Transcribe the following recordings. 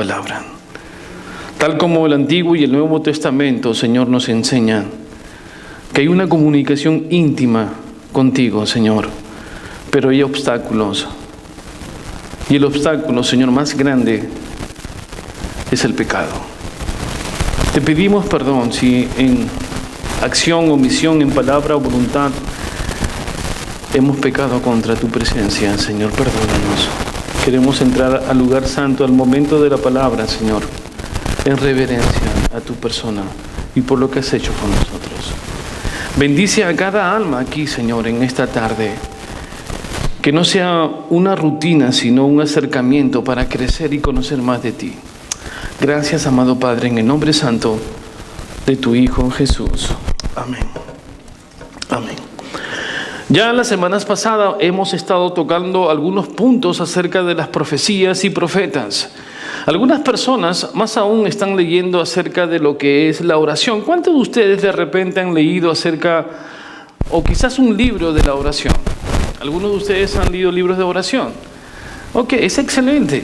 palabra. Tal como el Antiguo y el Nuevo Testamento, Señor, nos enseñan que hay una comunicación íntima contigo, Señor, pero hay obstáculos. Y el obstáculo, Señor, más grande es el pecado. Te pedimos perdón si en acción, omisión, en palabra o voluntad hemos pecado contra tu presencia, Señor, perdónanos. Queremos entrar al lugar santo, al momento de la palabra, Señor, en reverencia a tu persona y por lo que has hecho con nosotros. Bendice a cada alma aquí, Señor, en esta tarde. Que no sea una rutina, sino un acercamiento para crecer y conocer más de ti. Gracias, amado Padre, en el nombre santo de tu Hijo Jesús. Amén. Amén. Ya las semanas pasadas hemos estado tocando algunos puntos acerca de las profecías y profetas. Algunas personas más aún están leyendo acerca de lo que es la oración. ¿Cuántos de ustedes de repente han leído acerca, o quizás un libro de la oración? ¿Algunos de ustedes han leído libros de oración? Ok, es excelente.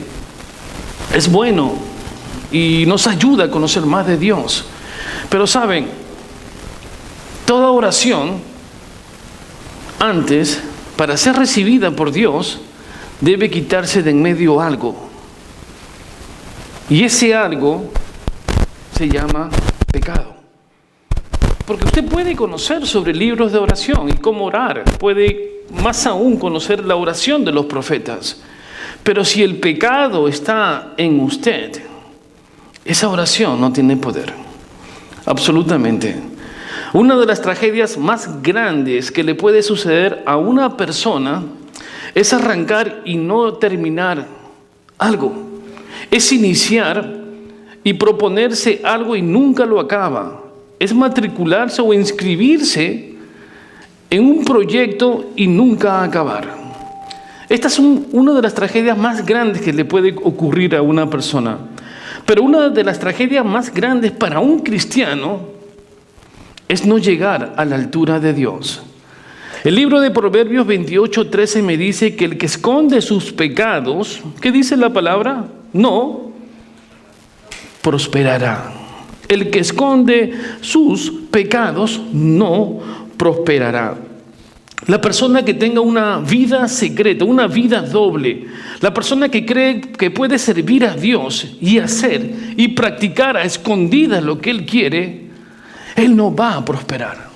Es bueno y nos ayuda a conocer más de Dios. Pero saben, toda oración, antes, para ser recibida por Dios, debe quitarse de en medio algo. Y ese algo se llama pecado. Porque usted puede conocer sobre libros de oración y cómo orar. Puede más aún conocer la oración de los profetas. Pero si el pecado está en usted, esa oración no tiene poder. Absolutamente. Una de las tragedias más grandes que le puede suceder a una persona es arrancar y no terminar algo. Es iniciar y proponerse algo y nunca lo acaba. Es matricularse o inscribirse en un proyecto y nunca acabar. Esta es una de las tragedias más grandes que le puede ocurrir a una persona. Pero una de las tragedias más grandes para un cristiano es no llegar a la altura de Dios. El libro de Proverbios 28:13 me dice que el que esconde sus pecados, ¿qué dice la palabra? No prosperará. El que esconde sus pecados no prosperará. La persona que tenga una vida secreta, una vida doble, la persona que cree que puede servir a Dios y hacer y practicar a escondidas lo que él quiere, él no va a prosperar.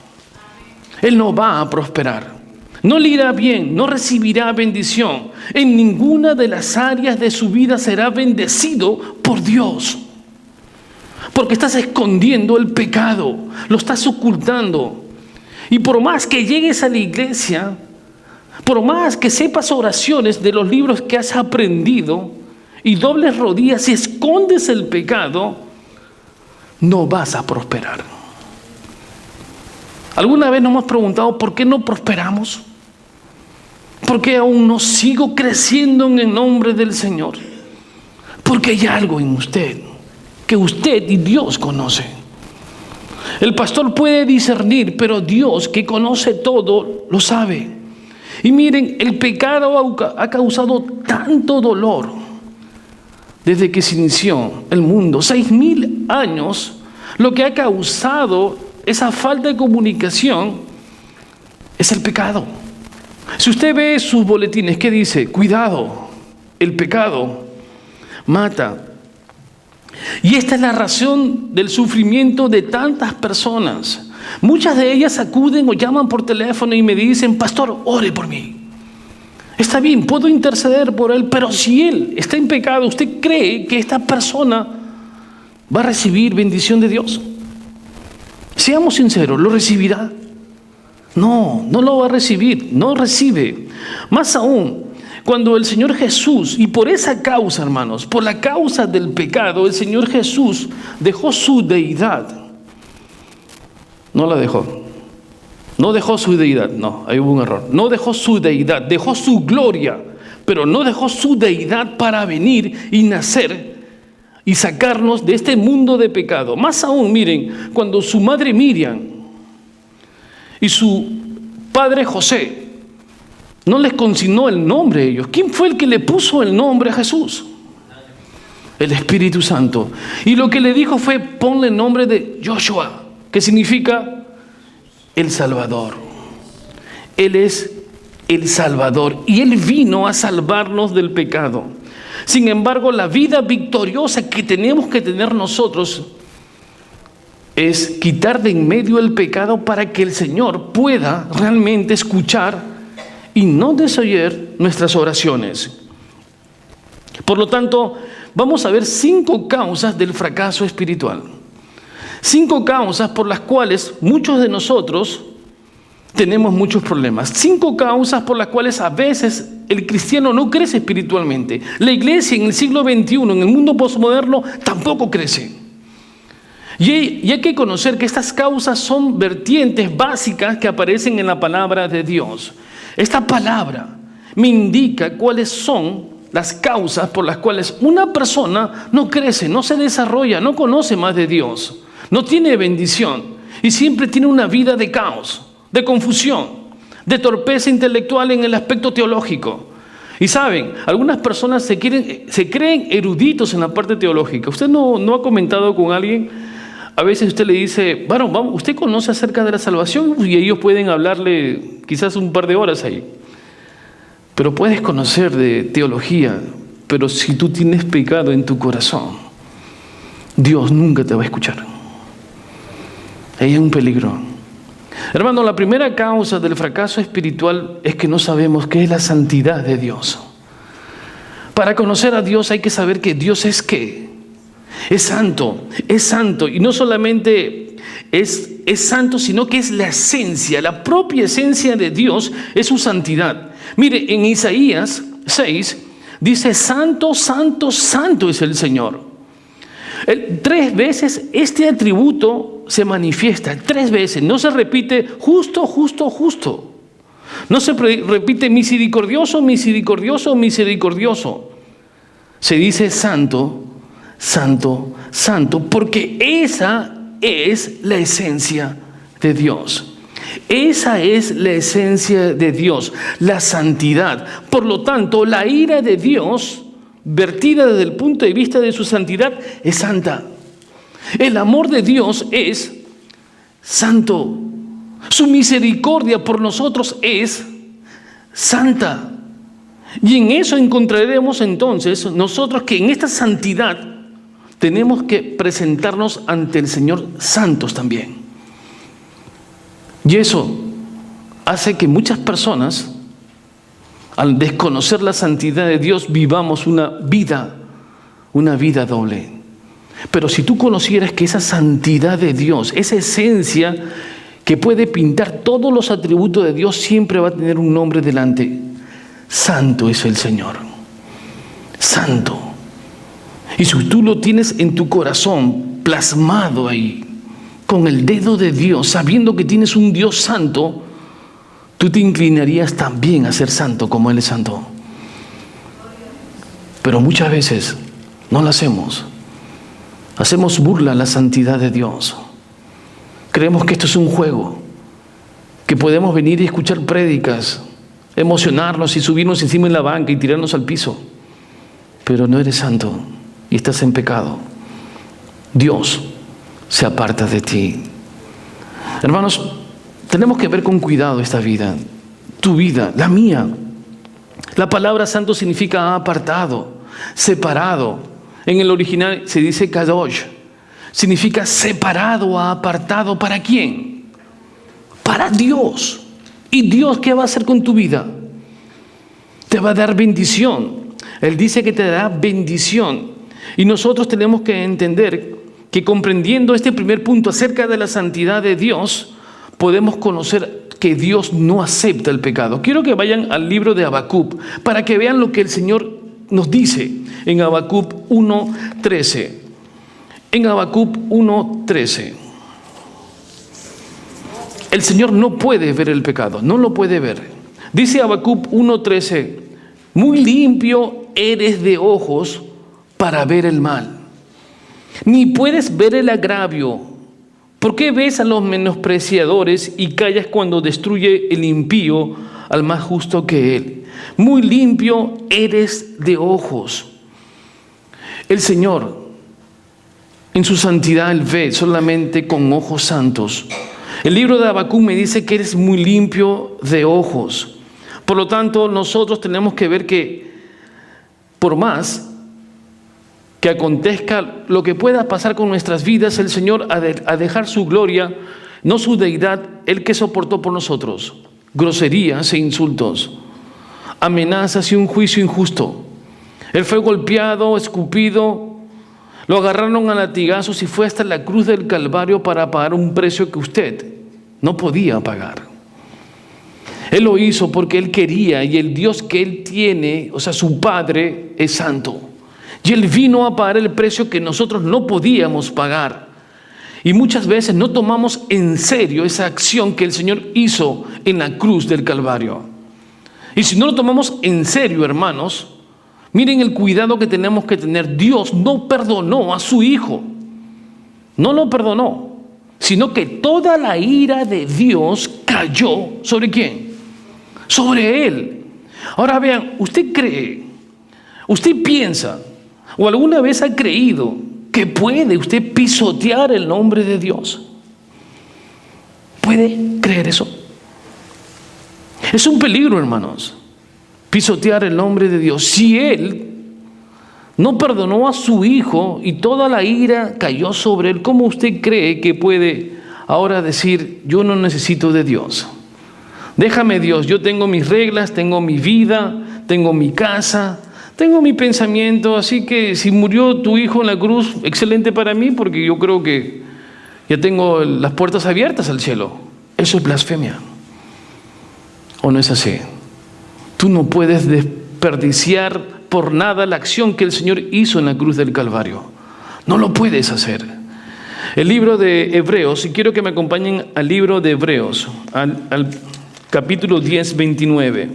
Él no va a prosperar. No le irá bien, no recibirá bendición. En ninguna de las áreas de su vida será bendecido por Dios. Porque estás escondiendo el pecado, lo estás ocultando. Y por más que llegues a la iglesia, por más que sepas oraciones de los libros que has aprendido y dobles rodillas y escondes el pecado, no vas a prosperar. ¿Alguna vez nos hemos preguntado por qué no prosperamos? ¿Por qué aún no sigo creciendo en el nombre del Señor? Porque hay algo en usted que usted y Dios conocen. El pastor puede discernir, pero Dios, que conoce todo, lo sabe. Y miren, el pecado ha causado tanto dolor desde que se inició el mundo. 6,000 años, lo que ha causado esa falta de comunicación es el pecado. Si usted ve sus boletines, ¿qué dice? Cuidado, el pecado mata. Y esta es la razón del sufrimiento de tantas personas. Muchas de ellas acuden o llaman por teléfono y me dicen: pastor, ore por mí. Está bien, puedo interceder por él, pero si él está en pecado, ¿usted cree que esta persona va a recibir bendición de Dios? Seamos sinceros, ¿lo recibirá? No, no lo va a recibir, no recibe. Más aún, cuando el Señor Jesús, y por esa causa, hermanos, por la causa del pecado, el Señor Jesús dejó su deidad. No la dejó. No dejó su deidad, no, ahí hubo un error. No dejó su deidad, dejó su gloria, pero no dejó su deidad para venir y nacer y sacarnos de este mundo de pecado. Más aún, miren, cuando su madre Miriam y su padre José no les consignó el nombre a ellos. ¿Quién fue el que le puso el nombre a Jesús? el Espíritu Santo. Y lo que le dijo fue: ponle el nombre de Joshua, que significa el Salvador. Él es el Salvador y Él vino a salvarnos del pecado. Sin embargo, la vida victoriosa que tenemos que tener nosotros es quitar de en medio el pecado para que el Señor pueda realmente escuchar y no desoír nuestras oraciones. Por lo tanto, vamos a ver 5 causas del fracaso espiritual. 5 causas por las cuales muchos de nosotros tenemos muchos problemas. 5 causas por las cuales a veces el cristiano no crece espiritualmente. La iglesia en el siglo XXI, en el mundo posmoderno, tampoco crece. Y hay que conocer que estas causas son vertientes básicas que aparecen en la palabra de Dios. Esta palabra me indica cuáles son las causas por las cuales una persona no crece, no se desarrolla, no conoce más de Dios, no tiene bendición y siempre tiene una vida de caos, de confusión, de torpeza intelectual en el aspecto teológico. Y saben, algunas personas se creen eruditos en la parte teológica. ¿Usted no ha comentado con alguien? A veces usted le dice: bueno, vamos, ¿usted conoce acerca de la salvación? Y ellos pueden hablarle quizás un par de horas ahí. Pero puedes conocer de teología, pero si tú tienes pecado en tu corazón, Dios nunca te va a escuchar. Ahí hay un peligro. Hermano, la primera causa del fracaso espiritual es que no sabemos qué es la santidad de Dios. Para conocer a Dios hay que saber que Dios es ¿qué? Es santo, y no solamente es santo, sino que es la esencia, la propia esencia de Dios es su santidad. Mire, en Isaías 6 dice: santo, santo, santo es el Señor. 3 veces este atributo se manifiesta, 3 veces, no se repite justo, justo, justo. No se repite misericordioso, misericordioso, misericordioso. Se dice santo, santo, santo, porque esa es la esencia de Dios. Esa es la esencia de Dios, la santidad. Por lo tanto, la ira de Dios, vertida desde el punto de vista de su santidad, es santa. El amor de Dios es santo. Su misericordia por nosotros es santa. Y en eso encontraremos entonces nosotros que en esta santidad tenemos que presentarnos ante el Señor santos también. Y eso hace que muchas personas, al desconocer la santidad de Dios, vivamos una vida doble. Pero si tú conocieras que esa santidad de Dios, esa esencia que puede pintar todos los atributos de Dios, siempre va a tener un nombre delante: santo es el Señor, santo. Y si tú lo tienes en tu corazón, plasmado ahí, con el dedo de Dios, sabiendo que tienes un Dios santo, tú te inclinarías también a ser santo como Él es santo. Pero muchas veces no lo hacemos. Hacemos burla a la santidad de Dios. Creemos que esto es un juego, que podemos venir y escuchar prédicas, emocionarnos y subirnos encima en la banca y tirarnos al piso. Pero no eres santo y estás en pecado. Dios se aparta de ti. Hermanos, tenemos que ver con cuidado esta vida, tu vida, la mía. La palabra santo significa apartado, separado. En el original se dice kadosh, significa separado, apartado. ¿Para quién? Para Dios. ¿Y Dios qué va a hacer con tu vida? Te va a dar bendición. Él dice que te dará bendición. Y nosotros tenemos que entender que comprendiendo este primer punto acerca de la santidad de Dios, podemos conocer que Dios no acepta el pecado. Quiero que vayan al libro de Habacuc para que vean lo que el Señor nos dice en Habacuc 1:13. En Habacuc 1:13. El Señor no puede ver el pecado, no lo puede ver. Dice Habacuc 1:13: muy limpio eres de ojos para ver el mal, ni puedes ver el agravio. ¿Por qué ves a los menospreciadores y callas cuando destruye el impío al más justo que él? Muy limpio eres de ojos. El Señor, en su santidad, Él ve solamente con ojos santos. El libro de Habacuc me dice que eres muy limpio de ojos. Por lo tanto, nosotros tenemos que ver que por más que acontezca lo que pueda pasar con nuestras vidas, el Señor ha de dejar su gloria, no su deidad, Él que soportó por nosotros groserías e insultos, amenazas y un juicio injusto. Él fue golpeado, escupido, lo agarraron a latigazos y fue hasta la cruz del Calvario para pagar un precio que usted no podía pagar. Él lo hizo porque Él quería, y el Dios que Él tiene, o sea, su Padre, es santo. Y Él vino a pagar el precio que nosotros no podíamos pagar. Y muchas veces no tomamos en serio esa acción que el Señor hizo en la cruz del Calvario. Y si no lo tomamos en serio, hermanos, miren el cuidado que tenemos que tener. Dios no perdonó a su Hijo. No lo perdonó, sino que toda la ira de Dios cayó ¿sobre quién? Sobre Él. Ahora vean, ¿usted cree, usted piensa o alguna vez ha creído que puede usted pisotear el nombre de Dios? ¿Puede creer eso? Es un peligro, hermanos, pisotear el nombre de Dios. Si Él no perdonó a su Hijo y toda la ira cayó sobre Él, ¿cómo usted cree que puede ahora decir, yo no necesito de Dios? Déjame Dios, yo tengo mis reglas, tengo mi vida, tengo mi casa, tengo mi pensamiento, así que si murió tu Hijo en la cruz, excelente para mí, porque yo creo que ya tengo las puertas abiertas al cielo. Eso es blasfemia. ¿O no es así? Tú no puedes desperdiciar por nada la acción que el Señor hizo en la cruz del Calvario. No lo puedes hacer. El libro de Hebreos, y quiero que me acompañen al libro de Hebreos, al capítulo 10, 29.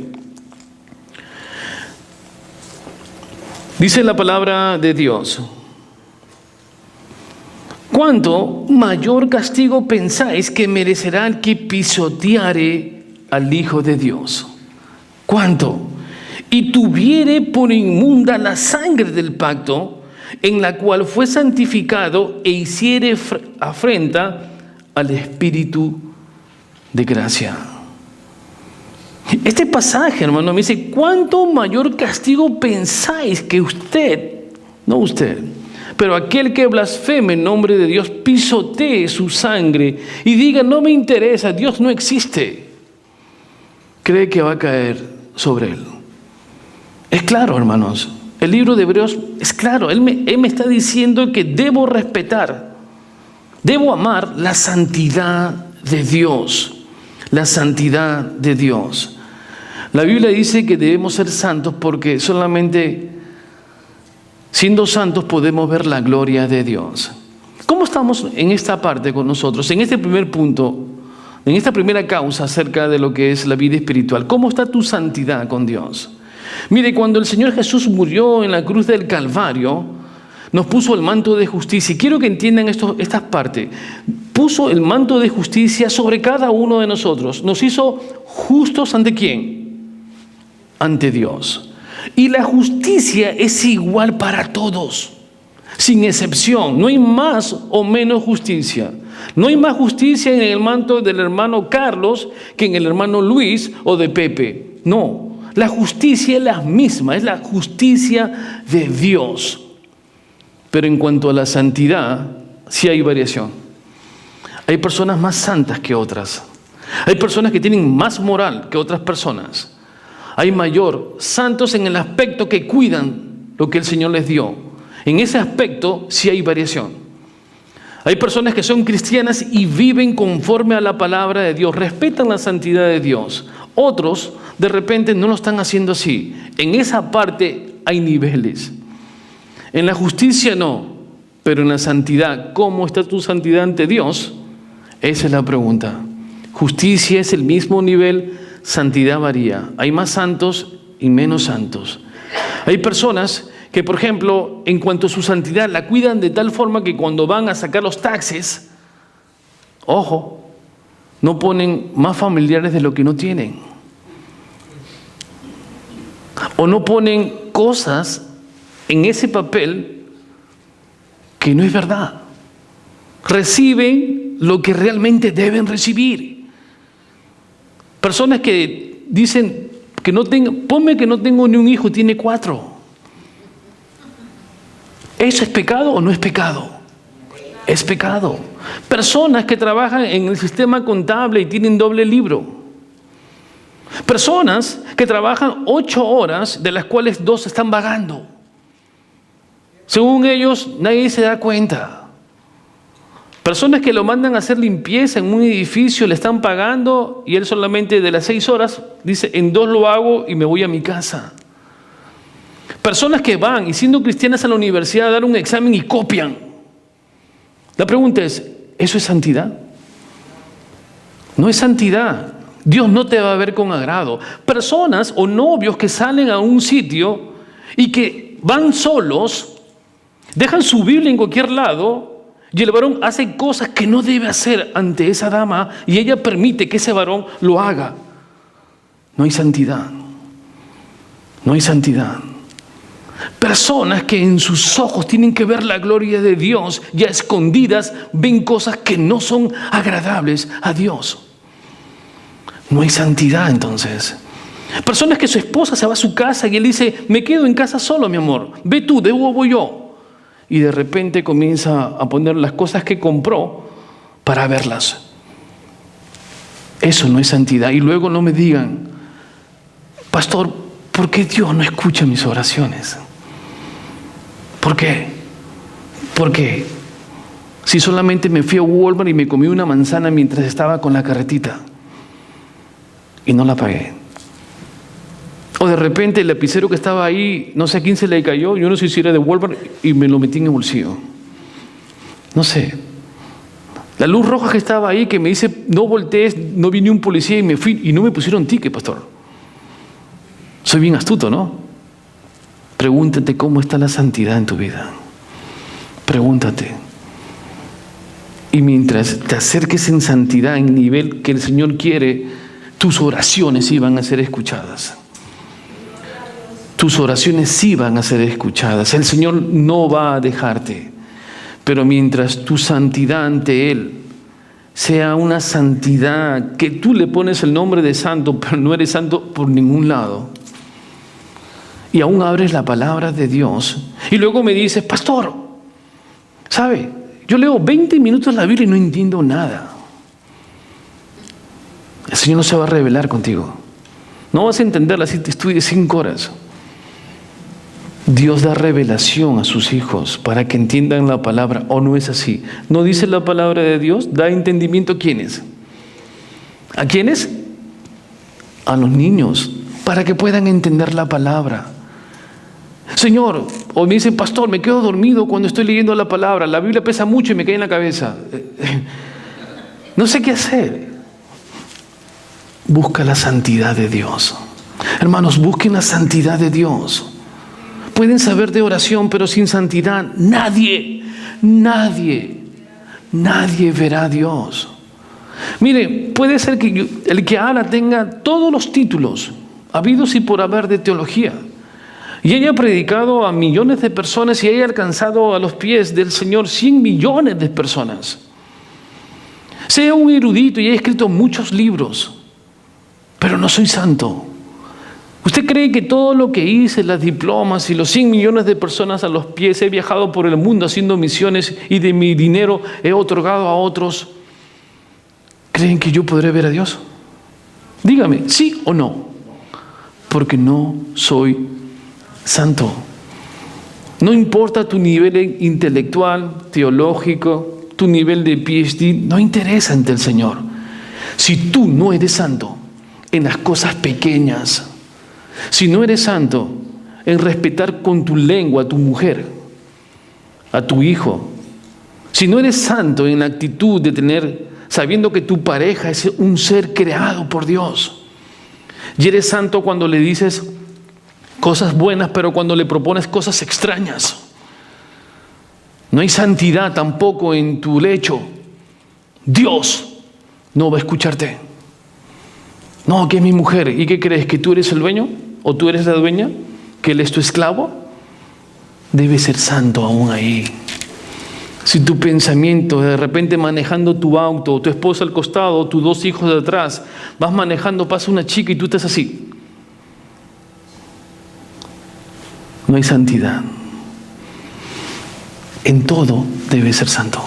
Dice la palabra de Dios: ¿cuánto mayor castigo pensáis que merecerá el que pisoteare al Hijo de Dios? ¿Cuánto? Y tuviere por inmunda la sangre del pacto, en la cual fue santificado, e hiciere afrenta al Espíritu de gracia. Este pasaje, hermano, me dice, ¿cuánto mayor castigo pensáis que usted, no usted, pero aquel que blasfeme en nombre de Dios, pisotee su sangre y diga, no me interesa, Dios no existe, cree que va a caer sobre él? Es claro, hermanos, el libro de Hebreos es claro. Él me está diciendo que debo respetar, debo amar la santidad de Dios, la santidad de Dios. La Biblia dice que debemos ser santos porque solamente siendo santos podemos ver la gloria de Dios. ¿Cómo estamos en esta parte con nosotros? En este primer punto, en esta primera causa acerca de lo que es la vida espiritual. ¿Cómo está tu santidad con Dios? Mire, cuando el Señor Jesús murió en la cruz del Calvario, nos puso el manto de justicia. Y quiero que entiendan estas partes. Puso el manto de justicia sobre cada uno de nosotros. Nos hizo justos ¿ante quién? Ante Dios. Y la justicia es igual para todos, sin excepción. No hay más o menos justicia. No hay más justicia en el manto del hermano Carlos que en el hermano Luis o de Pepe. No. La justicia es la misma, es la justicia de Dios. Pero en cuanto a la santidad, sí hay variación. Hay personas más santas que otras. Hay personas que tienen más moral que otras personas. Hay mayor santos en el aspecto que cuidan lo que el Señor les dio. En ese aspecto sí hay variación. Hay personas que son cristianas y viven conforme a la palabra de Dios, respetan la santidad de Dios. Otros de repente no lo están haciendo así. En esa parte hay niveles. En la justicia no, pero en la santidad, ¿cómo está tu santidad ante Dios? Esa es la pregunta. Justicia es el mismo nivel, santidad varía. Hay más santos y menos santos. Hay personas que, por ejemplo, en cuanto a su santidad, la cuidan de tal forma que cuando van a sacar los taxes, ojo, no ponen más familiares de lo que no tienen. O no ponen cosas en ese papel que no es verdad. Reciben lo que realmente deben recibir. Personas que dicen que no tengo, ponme que no tengo ni un hijo, tiene 4. ¿Eso es pecado o no es pecado? Es pecado. Personas que trabajan en el sistema contable y tienen doble libro. Personas que trabajan 8 horas, de las cuales 2 están vagando. Según ellos, nadie se da cuenta. Personas que lo mandan a hacer limpieza en un edificio, le están pagando y él solamente de las 6 horas dice, en 2 lo hago y me voy a mi casa. Personas que van y siendo cristianas a la universidad a dar un examen y copian. La pregunta es, ¿eso es santidad? No es santidad. Dios no te va a ver con agrado. Personas o novios que salen a un sitio y que van solos, dejan su Biblia en cualquier lado y el varón hace cosas que no debe hacer ante esa dama y ella permite que ese varón lo haga. No hay santidad. No hay santidad. Personas que en sus ojos tienen que ver la gloria de Dios y a escondidas ven cosas que no son agradables a Dios. No hay santidad entonces. Personas que su esposa se va a su casa y él dice, me quedo en casa solo, mi amor, ve tú, de huevo voy yo. Y de repente comienza a poner las cosas que compró para verlas. Eso no es santidad. Y luego no me digan, pastor, ¿por qué Dios no escucha mis oraciones? ¿Por qué? Porque si solamente me fui a Walmart y me comí una manzana mientras estaba con la carretita y no la pagué. O de repente el lapicero que estaba ahí, no sé a quién se le cayó, yo no sé si era de Walmart y me lo metí en el bolsillo. No sé. La luz roja que estaba ahí que me dice, no voltees, no vino un policía y me fui y no me pusieron ticket, pastor. Soy bien astuto, ¿no? Pregúntate cómo está la santidad en tu vida. Pregúntate. Y mientras te acerques en santidad, en nivel que el Señor quiere, tus oraciones sí van a ser escuchadas. Tus oraciones sí van a ser escuchadas. El Señor no va a dejarte. Pero mientras tu santidad ante Él sea una santidad que tú le pones el nombre de santo, pero no eres santo por ningún lado. Y aún abres la palabra de Dios. Y luego me dices, pastor, ¿sabe? Yo leo 20 minutos la Biblia y no entiendo nada. El Señor no se va a revelar contigo. No vas a entenderla si te estudies 5 horas. Dios da revelación a sus hijos para que entiendan la palabra. ¿O no es así? ¿No dice la palabra de Dios? ¿Da entendimiento a quiénes? ¿A quiénes? A los niños, para que puedan entender la palabra. Señor, o me dicen, pastor, me quedo dormido cuando estoy leyendo la palabra. La Biblia pesa mucho y me cae en la cabeza. No sé qué hacer. Busca la santidad de Dios. Hermanos, busquen la santidad de Dios. Pueden saber de oración, pero sin santidad nadie verá a Dios. Mire, puede ser que el que habla tenga todos los títulos habidos y por haber de teología y haya predicado a millones de personas y haya alcanzado a los pies del Señor 100 millones de personas. Sea un erudito y haya escrito muchos libros, pero no soy santo. ¿Usted cree que todo lo que hice, las diplomas y los 100 millones de personas a los pies, he viajado por el mundo haciendo misiones y de mi dinero he otorgado a otros, creen que yo podré ver a Dios? Dígame, ¿sí o no? Porque no soy santo. No importa tu nivel intelectual, teológico, tu nivel de PhD, no interesa ante el Señor. Si tú no eres santo en las cosas pequeñas, si no eres santo en respetar con tu lengua a tu mujer, a tu hijo, si no eres santo en la actitud de tener, sabiendo que tu pareja es un ser creado por Dios, y eres santo cuando le dices cosas buenas, pero cuando le propones cosas extrañas, no hay santidad tampoco en tu lecho, Dios no va a escucharte. No, que es mi mujer. ¿Y qué crees? ¿Que tú eres el dueño? ¿O tú eres la dueña? ¿Que él es tu esclavo? Debe ser santo aún ahí. Si tu pensamiento, de repente manejando tu auto, tu esposa al costado, tus 2 hijos de atrás, vas manejando, pasa una chica y tú estás así. No hay santidad. En todo debe ser santo.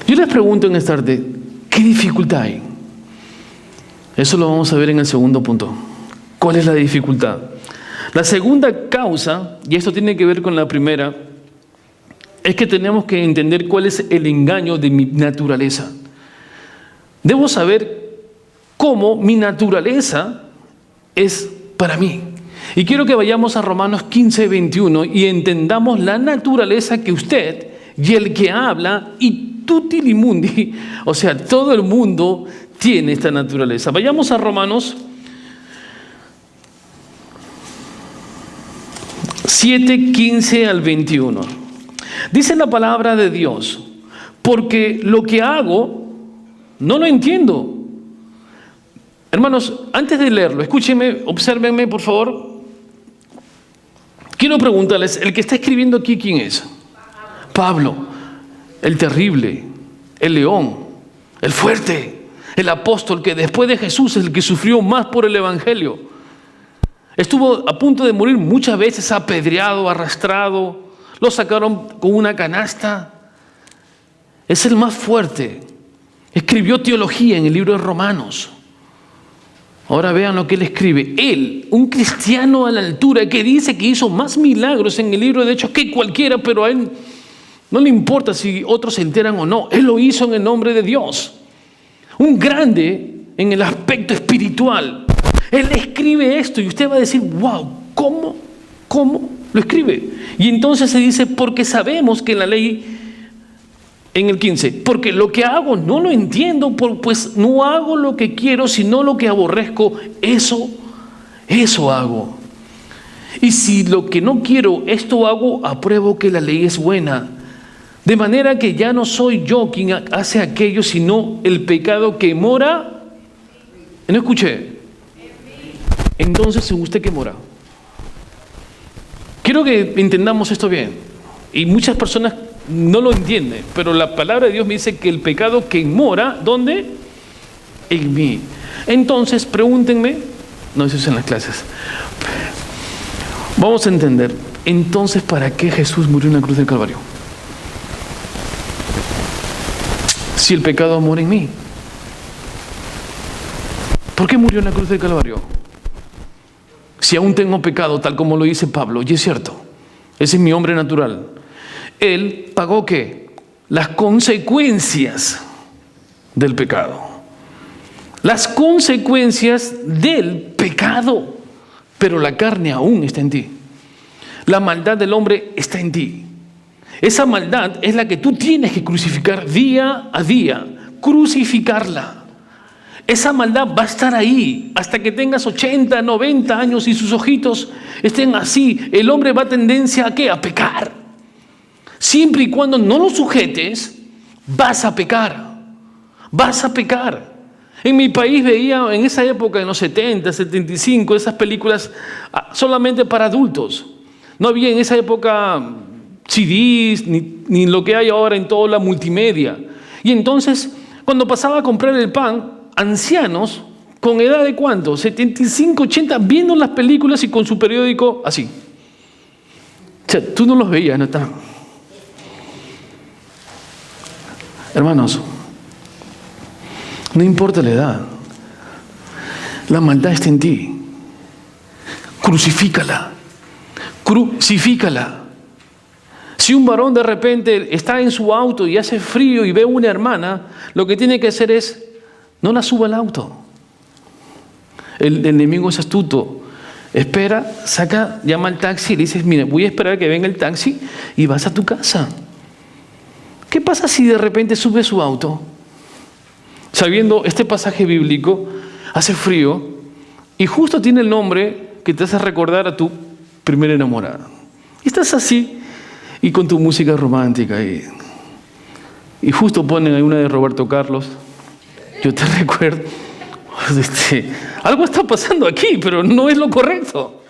Yo les pregunto en esta tarde, ¿qué dificultad hay? Eso lo vamos a ver en el segundo punto. ¿Cuál es la dificultad? La segunda causa, y esto tiene que ver con la primera, es que tenemos que entender cuál es el engaño de mi naturaleza. Debo saber cómo mi naturaleza es para mí. Y quiero que vayamos a Romanos 15, 21 y entendamos la naturaleza que usted y el que habla y tutti li mundi, o sea, todo el mundo tiene esta naturaleza. Vayamos a Romanos 7, 15 al 21. Dice la palabra de Dios, porque lo que hago no lo entiendo. Hermanos, antes de leerlo, escúchenme, obsérvenme por favor. Quiero preguntarles, el que está escribiendo aquí, ¿quién es? Pablo, el terrible, el león, el fuerte, el apóstol que después de Jesús es el que sufrió más por el evangelio. Estuvo a punto de morir muchas veces, apedreado, arrastrado, lo sacaron con una canasta. Es el más fuerte. Escribió teología en el libro de Romanos. Ahora vean lo que él escribe. Él, un cristiano a la altura que dice que hizo más milagros en el libro de Hechos que cualquiera, pero a él no le importa si otros se enteran o no. Él lo hizo en el nombre de Dios. Un grande en el aspecto espiritual. Él escribe esto y usted va a decir, wow, ¿cómo lo escribe? Y entonces se dice, porque sabemos que la ley, en el 15, porque lo que hago no lo entiendo, pues no hago lo que quiero, sino lo que aborrezco, eso hago. Y si lo que no quiero, esto hago, apruebo que la ley es buena. De manera que ya no soy yo quien hace aquello, sino el pecado que mora. ¿No escuché? Entonces, ¿en usted qué mora? Quiero que entendamos esto bien. Y muchas personas no lo entienden, pero la palabra de Dios me dice que el pecado que mora, ¿dónde? En mí. Entonces, pregúntenme, no, eso es en las clases. Vamos a entender, entonces, ¿para qué Jesús murió en la cruz del Calvario? Si el pecado mora en mí. ¿Por qué murió en la cruz del Calvario? Si aún tengo pecado, tal como lo dice Pablo, y es cierto, ese es mi hombre natural. Él pagó ¿qué? Las consecuencias del pecado. Las consecuencias del pecado. Pero la carne aún está en ti. La maldad del hombre está en ti. Esa maldad es la que tú tienes que crucificar día a día. Crucificarla. Esa maldad va a estar ahí hasta que tengas 80, 90 años y sus ojitos estén así. El hombre va a tendencia ¿a qué? A pecar. Siempre y cuando no lo sujetes, vas a pecar. Vas a pecar. En mi país veía en esa época, en los 70, 75, esas películas solamente para adultos. No había en esa época CDs ni lo que hay ahora en toda la multimedia. Y entonces, cuando pasaba a comprar el pan, ancianos, con edad de ¿cuánto? 75, 80, viendo las películas y con su periódico así. O sea, tú no los veías, ¿no está? Hermanos, no importa la edad, la maldad está en ti. Crucifícala. Crucifícala. Si un varón de repente está en su auto y hace frío y ve una hermana, lo que tiene que hacer es no la suba al auto. El enemigo es astuto. Espera, llama al taxi y le dices, mira, voy a esperar a que venga el taxi y vas a tu casa. ¿Qué pasa si de repente sube su auto? Sabiendo este pasaje bíblico, hace frío y justo tiene el nombre que te hace recordar a tu primera enamorada. Y estás así y con tu música romántica y justo ponen ahí una de Roberto Carlos. Yo te recuerdo, algo está pasando aquí, pero no es lo correcto.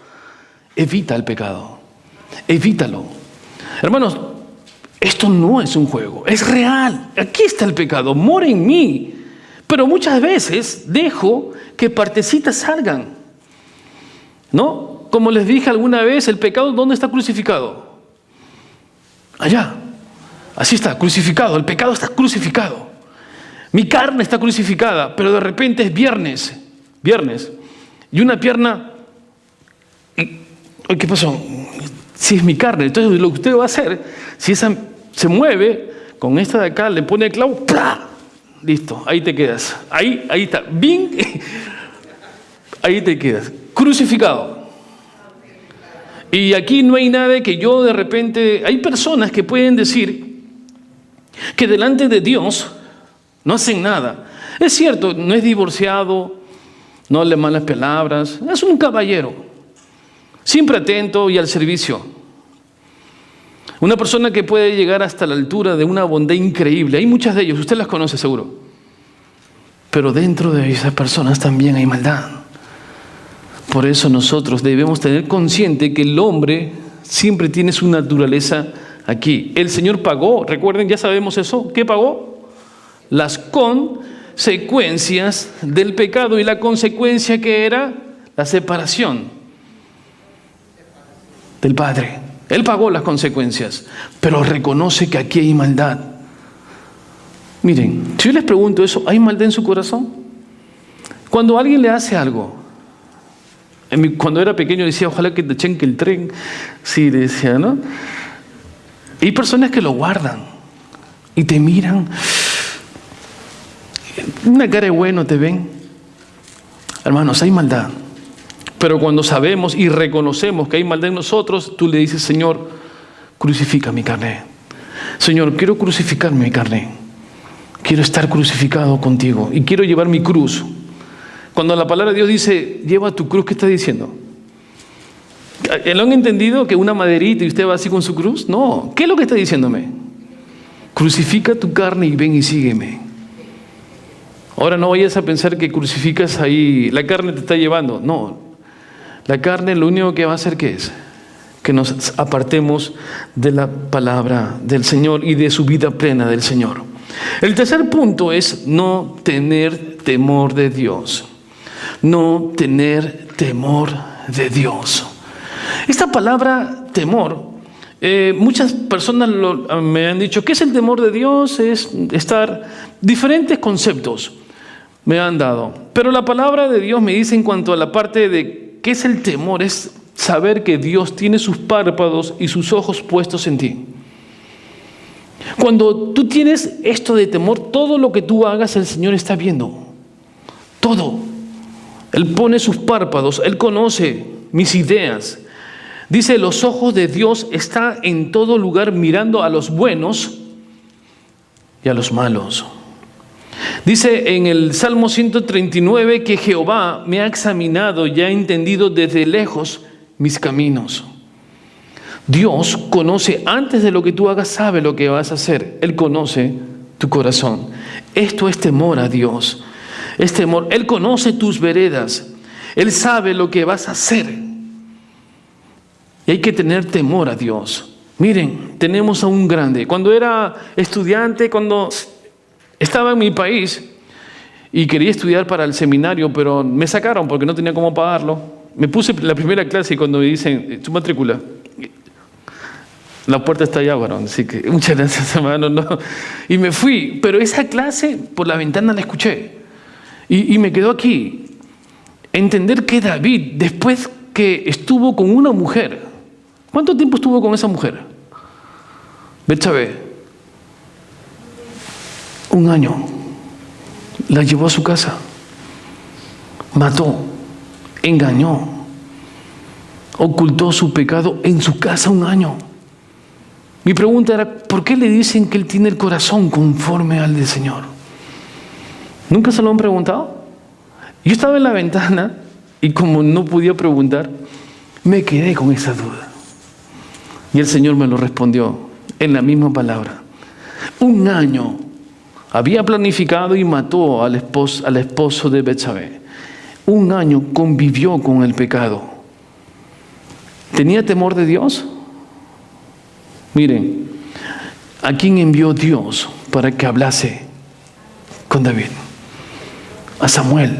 Evita el pecado, evítalo. Hermanos, Esto no es un juego, es real. Aquí está el pecado, mora en mí. Pero muchas veces dejo que partecitas salgan, ¿no? Como les dije alguna vez, el pecado, ¿dónde está crucificado? Allá. Así está, crucificado. El pecado está crucificado. Mi carne está crucificada, pero de repente es viernes. Y una pierna... ¿Qué pasó? Si es mi carne, entonces lo que usted va a hacer, si esa se mueve, con esta de acá le pone el clavo, ¡plá! Listo, ahí te quedas. Ahí está. ¡Bing! Ahí te quedas. Crucificado. Y aquí no hay nada de que yo de repente... Hay personas que pueden decir que delante de Dios no hacen nada. Es cierto, no es divorciado, no habla malas palabras, es un caballero, siempre atento y al servicio. Una persona que puede llegar hasta la altura de una bondad increíble. Hay muchas de ellos, usted las conoce seguro. Pero dentro de esas personas también hay maldad. Por eso nosotros debemos tener consciente que el hombre siempre tiene su naturaleza aquí. El Señor pagó, recuerden, ya sabemos eso. ¿Qué pagó? Las consecuencias del pecado. Y la consecuencia que era la separación del Padre. Él pagó las consecuencias, pero reconoce que aquí hay maldad. Miren, si yo les pregunto eso, ¿hay maldad en su corazón? Cuando alguien le hace algo, cuando era pequeño decía, ojalá que te chenque el tren. Sí, decía, ¿no? Hay personas que lo guardan y te miran, una cara de bueno te ven. Hermanos, hay maldad. Pero cuando sabemos y reconocemos que hay maldad en nosotros, tú le dices, Señor, crucifica mi carne. Señor, quiero crucificar mi carne. Quiero estar crucificado contigo y quiero llevar mi cruz. Cuando la palabra de Dios dice, lleva tu cruz, ¿qué está diciendo? ¿Lo han entendido? ¿Que una maderita y usted va así con su cruz? No. ¿Qué es lo que está diciéndome? Crucifica tu carne y ven y sígueme. Ahora no vayas a pensar que crucificas ahí, la carne te está llevando. No. La carne lo único que va a hacer, ¿qué es? Que nos apartemos de la palabra del Señor y de su vida plena del Señor. El tercer punto es no tener temor de Dios. No tener temor de Dios. Esta palabra temor, muchas personas me han dicho, ¿qué es el temor de Dios? Es diferentes conceptos me han dado. Pero la palabra de Dios me dice en cuanto a la parte de ¿qué es el temor? Es saber que Dios tiene sus párpados y sus ojos puestos en ti. Cuando tú tienes esto de temor, todo lo que tú hagas, el Señor está viendo. Todo. Él pone sus párpados, Él conoce mis ideas. Dice, los ojos de Dios están en todo lugar mirando a los buenos y a los malos. Dice en el Salmo 139 que Jehová me ha examinado y ha entendido desde lejos mis caminos. Dios conoce antes de lo que tú hagas, sabe lo que vas a hacer. Él conoce tu corazón. Esto es temor a Dios. Es temor. Él conoce tus veredas. Él sabe lo que vas a hacer. Y hay que tener temor a Dios. Miren, tenemos a un grande. Cuando era estudiante, cuando estaba en mi país y quería estudiar para el seminario, pero me sacaron porque no tenía cómo pagarlo. Me puse la primera clase y cuando me dicen, su matrícula, la puerta está allá, varón, así que muchas gracias, hermano. No. Y me fui, pero esa clase por la ventana la escuché y me quedó aquí. Entender que David, después que estuvo con una mujer, ¿cuánto tiempo estuvo con esa mujer? Betsabé. 1 año. La llevó a su casa. Mató. Engañó. Ocultó su pecado en su casa 1 año. Mi pregunta era, ¿por qué le dicen que él tiene el corazón conforme al del Señor? ¿Nunca se lo han preguntado? Yo estaba en la ventana y como no podía preguntar, me quedé con esa duda. Y el Señor me lo respondió en la misma palabra. 1 año había planificado y mató al esposo de Betsabé. 1 año convivió con el pecado. ¿Tenía temor de Dios? Miren, ¿A quién envió Dios para que hablase con David? A Samuel.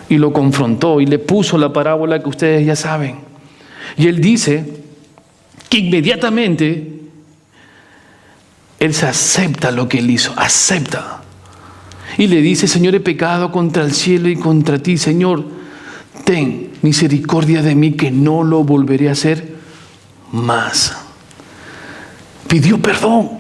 Y lo confrontó y le puso la parábola que ustedes ya saben. Y él dice que inmediatamente él se acepta lo que él hizo, acepta. Y le dice: Señor, he pecado contra el cielo y contra ti. Señor, ten misericordia de mí, que no lo volveré a hacer más. Pidió perdón.